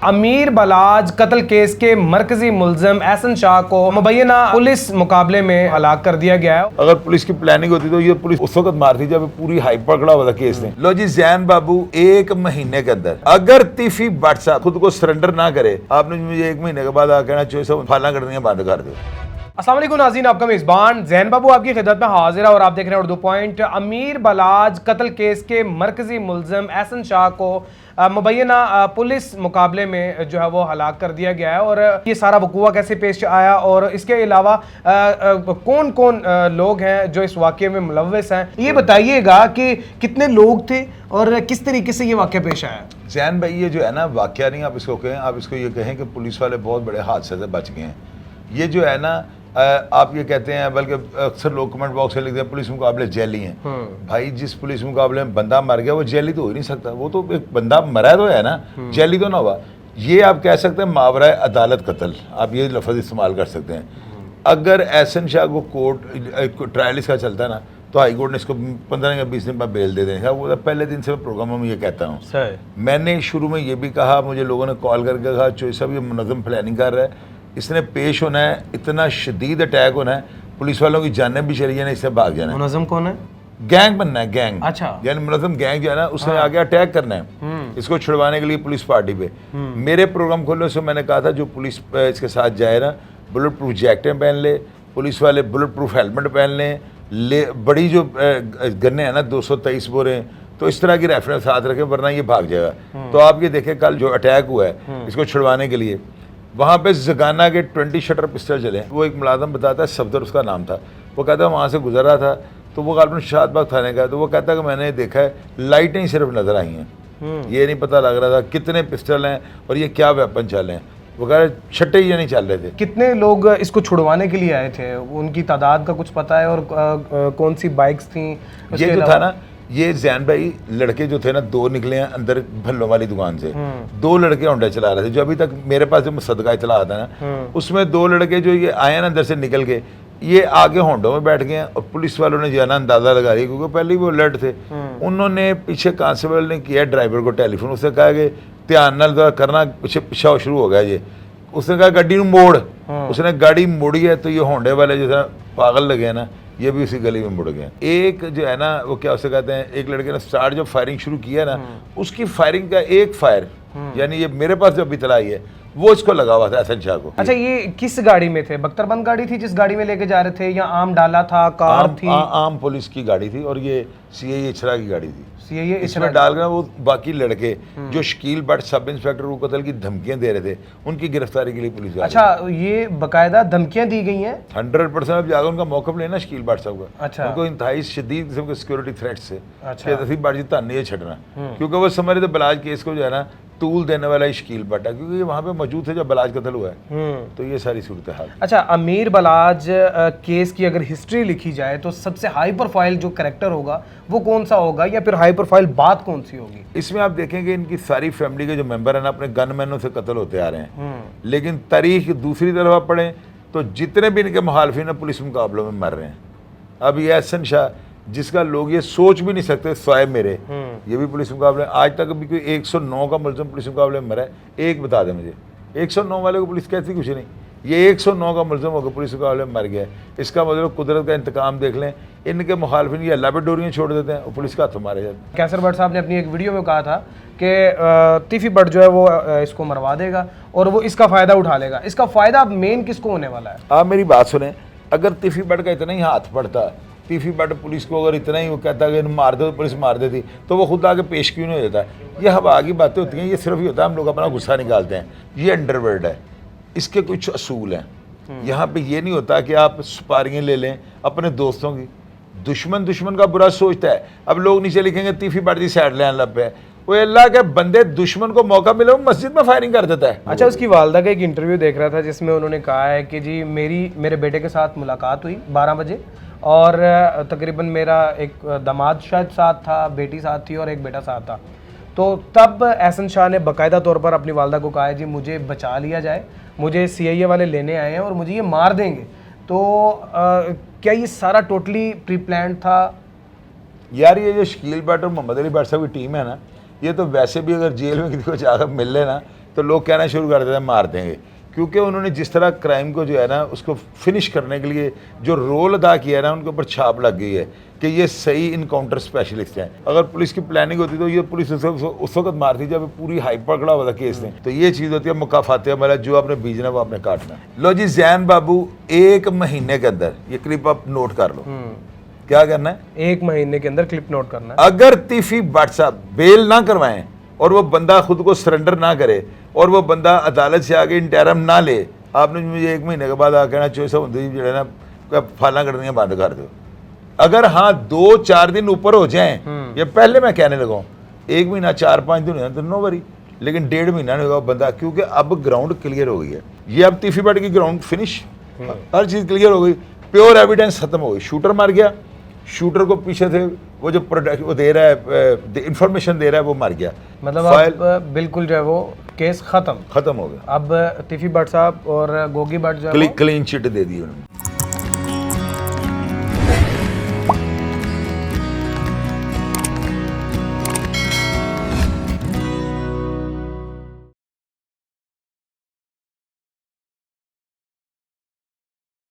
अमीर बलाज कत्ल केस के मरकजी मुल्जिम एहसन शाह को मुबैना पुलिस मुकाबले में हलाक कर दिया गया है। अगर पुलिस की प्लानिंग होती तो ये पुलिस उस वक्त मारती जब पूरी हाइप पकड़ा हुआ था केस ने। लो जी, जैन बाबू 1 महीने के अंदर अगर तीफी भट्ट साहब खुद को सरेंडर ना करे, आपने मुझे 1 महीने के बाद आ कहना चाहिए सब फाला करनियां बंद कर दो। अस्सलाम वालेकुम नाज़रीन, आपका मेज़बान जैन बाबू आपकी खिदमत में हाजिर है और आप देख रहे हैं उर्दू पॉइंट। अमीर बलाज कत्ल केस के मरकजी मुल्जिम एहसन शाह को मुबैना पुलिस मुकाबले में जो है वो हलाक कर दिया गया है। और ये सारा वकूआ कैसे पेश आया और इसके अलावा कौन कौन लोग हैं जो इस वाक़े में मुलव्वस हैं, ये बताइएगा कि कितने लोग थे और किस तरीके से ये वाक़या पेश आया। जैन भाई, ये जो है ना वाक़या नहीं आप इसको कहें, आप इसको ये कहें कि पुलिस वाले बहुत बड़े हादसे से बच गए हैं। ये जो है ना आप ये कहते हैं, बल्कि अक्सर लोग कमेंट बॉक्स में लिखते हैं पुलिस मुकाबले जेली हैं। भाई, जिस पुलिस मुकाबले में बंदा मर गया वो जेली तो हो ही नहीं सकता। वो तो एक बंदा मरा तो है ना, जेली तो ना हुआ। ये आप कह सकते हैं मावरा अदालत कत्ल, आप ये लफ्ज़ इस्तेमाल कर सकते हैं। अगर एहसन शाह को कोर्ट ट्रायल इसका चलता है ना, तो हाई कोर्ट ने इसको 15 या 20 दिन बाद बेल दे दें। वो पहले दिन से मैं प्रोग्राम में ये कहता हूँ। मैंने शुरू में ये भी कहा, मुझे लोगों ने कॉल करके कहा चोई साहब ये मुनज़्ज़म प्लानिंग कर रहा है, इसने पेश होना है, इतना शदीद अटैक होना है, पुलिस वालों की जानें भी चली जाना, इससे भाग जाना है। मुनज़्ज़म कौन है? गैंग बनना है, गैंग। अच्छा, यानी मुनज़्ज़म गैंग जो है ना, उसने आगे अटैक करना है इसको छुड़वाने के लिए पुलिस पार्टी पे। मेरे प्रोग्राम खोलने से मैंने कहा था जो पुलिस इसके साथ जाए ना, बुलेट प्रूफ जैकेटें पहन ले, पुलिस वाले बुलेट प्रूफ हेलमेट पहन लें, बड़ी जो गन्ने हैं ना 223 बोरे, तो इस तरह की रेफरेंस साथ रखें, वरना ये भाग जाएगा। तो आप ये देखें कल जो अटैक हुआ है इसको छुड़वाने के लिए, वहाँ पे जगाना के 20 शटर पिस्टल चले। वो एक मुलाजम बताता है, सफदर उसका नाम था, वो कहता है वहाँ से गुजर रहा था, तो वो गालबन शादबाग थाने का, तो वो कहता है कि मैंने देखा है लाइटें सिर्फ नज़र आई हैं, ये नहीं पता लग रहा था कितने पिस्टल हैं और ये क्या वेपन चले हैं। वो कह रहे छट्टे ये नहीं चल रहे थे। कितने लोग इसको छुड़वाने के लिए आए थे, उनकी तादाद का कुछ पता है? और कौन सी बाइक्स थी? ये जो था ना, ये जैन भाई लड़के जो थे ना, 2 निकले हैं अंदर भल्लों वाली दुकान से। 2 लड़के होंडा चला रहे थे, जो अभी तक मेरे पास जो सदका इतला आता है ना, उसमें 2 लड़के जो ये आए ना अंदर से निकल के, ये आगे होंडों में बैठ गए हैं और पुलिस वालों ने जो है ना अंदाजा लगा रही, क्योंकि पहले ही वो अलर्ट थे। उन्होंने पीछे कांस्टेबल ने किया ड्राइवर को टेलीफोन, उससे कहा कि ध्यान नाल करना, पीछे पीछा शुरू हो गया ये। उसने कहा गाड़ी मोड़, उसने गाड़ी मोड़ी है तो ये होंडे वाले जो है पागल लगे हैं ना, ये भी उसी गली में मुड़ गए। एक जो है ना वो क्या उसे कहते हैं, एक लड़के ने स्टार्ट जब फायरिंग शुरू किया ना, उसकी फायरिंग का एक फायर, यानी ये मेरे पास जो इतला आई है, वो इसको लगा हुआ था एहसन शाह को। अच्छा, ये किस गाड़ी में थे? बख्तरबंद गाड़ी थी जिस गाड़ी में लेके जा रहे थे, या आम डाला था, कार थी? आम पुलिस की गाड़ी थी और ये सीआईए इचरा की गाड़ी थी। सीआईए इसमें डालकर वो बाकी लड़के जो शकील भट्ट सब इंस्पेक्टर को कत्ल की धमकियां दे रहे थे, उनकी गिरफ्तारी के लिए पुलिस। अच्छा, ये बकायदा धमकियां दी गई हैं? 100% अब जाकर उनका मौका लेना शकील भट्ट साहब का। अच्छा, उनको इंतहाई शदीद किस्म के सिक्योरिटी थ्रेट से अच्छा बाजी नहीं छटना, क्योंकि वो समझ रहे थे बलाज केस को जो है ना तूल देने वाला शकील भट्ट है, क्योंकि ये वहाँ पे मौजूद थे जब बलाज कत्ल हुआ है। तो ये सारी सूरत हाल। अच्छा, अमीर बलाज केस की अगर हिस्ट्री लिखी जाए तो सबसे हाई प्रोफाइल जो कैरेक्टर होगा वो कौन सा होगा, या फिर हाई प्रोफाइल बात कौन सी होगी? इसमें आप देखेंगे इनकी सारी फैमिली के जो मेंबर हैं ना, अपने गनमैनों से कत्ल होते आ रहे हैं। लेकिन तारीख दूसरी तरफ आप पढ़ें तो जितने भी इनके मुखालफिन हैं पुलिस मुकाबलों में मर रहे हैं। अब ये एहसन शाह, जिसका लोग ये सोच भी नहीं सकते स्वाय मेरे, ये भी पुलिस मुकाबले। आज तक अभी कोई 109 का मुल्ज़िम पुलिस मुकाबले में मरा है, एक बता दें मुझे। 109 वाले को पुलिस कहती कुछ नहीं, ये 109 का मुल्ज़िम होकर पुलिस मुकाबले में मर गया है। इसका मतलब कुदरत का इंतकाम देख लें। इनके मुखालफिन ये अल्लाह पे डोरियाँ छोड़ देते हैं और पुलिस का हाथ मारे जाते हैं। कैसर भट्ट साहब ने अपनी एक वीडियो में कहा था कि तीफी भट्ट जो है वो इसको मरवा देगा और वो इसका फ़ायदा उठा लेगा। इसका फ़ायदा मेन किसको होने वाला है? आप मेरी बात सुने, अगर तीफी भट्ट का इतना ही हाथ पड़ता, तीफी भट्ट पुलिस को अगर इतना ही वो कहता कि मार दो तो पुलिस मार देती, तो वो खुद आगे पेश क्यों नहीं होता? ये हवा की बातें होती हैं, ये सिर्फ ही होता है हम लोग अपना गुस्सा निकालते हैं। ये अंडरवर्ल्ड है, इसके कुछ असूल हैं। यहाँ पे ये नहीं होता कि आप सुपारियाँ ले लें अपने दोस्तों की। दुश्मन का बुरा सोचता है। अब लोग नीचे लिखेंगे तीफी भट्ट की साइड लेने लग पे, वो अल्लाह के बंदे दुश्मन को मौका मिले वो मस्जिद में फायरिंग कर देता है। अच्छा, उसकी वालदा का एक इंटरव्यू देख रहा था जिसमें उन्होंने कहा है कि जी मेरे बेटे के साथ मुलाकात हुई 12 बजे और तकरीबन मेरा एक दामाद शायद साथ था, बेटी साथ थी और एक बेटा साथ था। तो तब एहसन शाह ने बाकायदा तौर पर अपनी वालदा को कहा है जी मुझे बचा लिया जाए, मुझे सीआईए वाले लेने आए हैं और मुझे ये मार देंगे। तो क्या ये सारा टोटली प्री प्लान था? यार ये जो शकील भट्ट और मोहम्मद अली भट्ट साहब की टीम है ना, ये तो वैसे भी अगर जेल में किसी को जाकर मिल लेना, तो लोग कहना शुरू कर देते हैं मार देंगे, क्योंकि उन्होंने जिस तरह क्राइम को जो है ना उसको फिनिश करने के लिए जो रोल अदा किया है ना, उनके ऊपर छाप लग गई है कि ये सही इनकाउंटर स्पेशलिस्ट हैं। अगर पुलिस की प्लानिंग होती तो ये पुलिस उस वक्त मारती जब पूरी हाइप पकड़ा हुआ था केस ने। तो ये चीज़ होती है मुकाफात हमारा, जो आपने बीजना वो आपने काटना। लो जी जैन बाबू 1 महीने के अंदर, ये क्लिप आप नोट कर लो, क्या करना है, 1 महीने के अंदर क्लिप नोट करना है। अगर तीफी भट्ट साहब बेल ना करवाएं और वो बंदा खुद को सरेंडर ना करे और वो बंदा अदालत से आगे इंटरम ना ले, आपने मुझे 1 महीने के बाद आ कहना चोई साहब जो है ना फाला कटनियाँ बंद कर दो। अगर हाँ 2-4 दिन ऊपर हो जाएं, ये पहले मैं कहने लगा 1 महीना 4-5 दिन हो तो नो वरी, लेकिन 1.5 महीना नहीं होगा बंदा, क्योंकि अब ग्राउंड क्लियर हो गई है। ये अब तीफी भट्ट की ग्राउंड फिनिश, हर चीज़ क्लियर हो गई, प्योर एविडेंस खत्म हो गई। शूटर मर गया, शूटर को पीछे थे वो जो प्रोडक्ट वो दे रहा है, इंफॉर्मेशन दे रहा है, वो मर गया। मतलब अब बिल्कुल जो है वो केस खत्म हो गया। अब तीफी भट्ट साहब और गोगी भट्ट जो है क्लीन चिट दे दी उन्होंने।